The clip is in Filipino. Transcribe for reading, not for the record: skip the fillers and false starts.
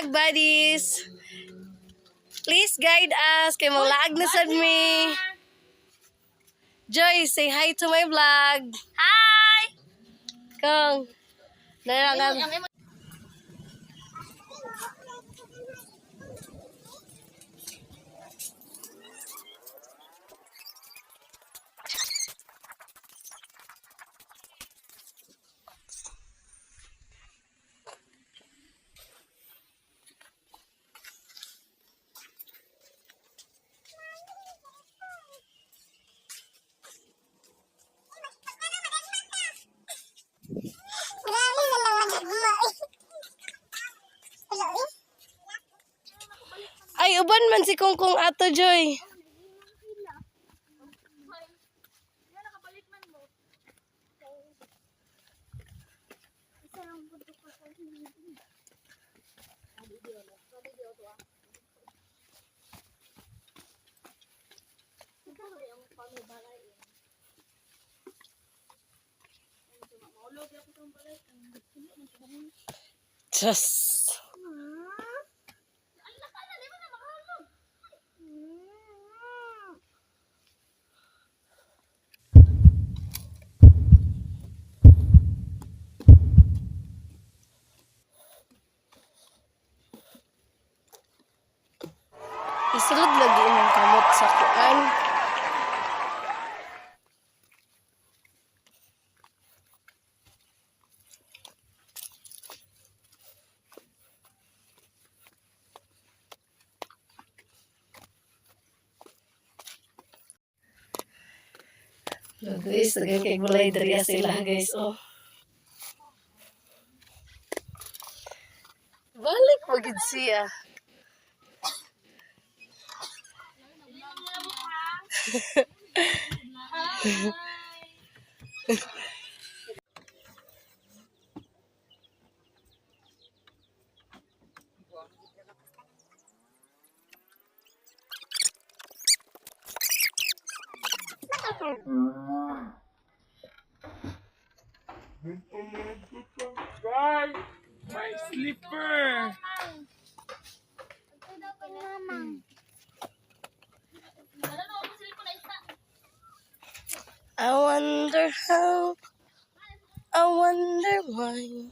vlog buddies. Please guide us kay mga laag na sad me. Joy, say hi to my vlog. Hi! Kung narangan. Ay, uban man si Kungkung ato, Joy. Just. Isulod lagi ng kamot sa kuan. Look guys, dagang kay gulay diri sila guys, oh. Balik magid siya. Guys, my slipper. I wonder how, I wonder why.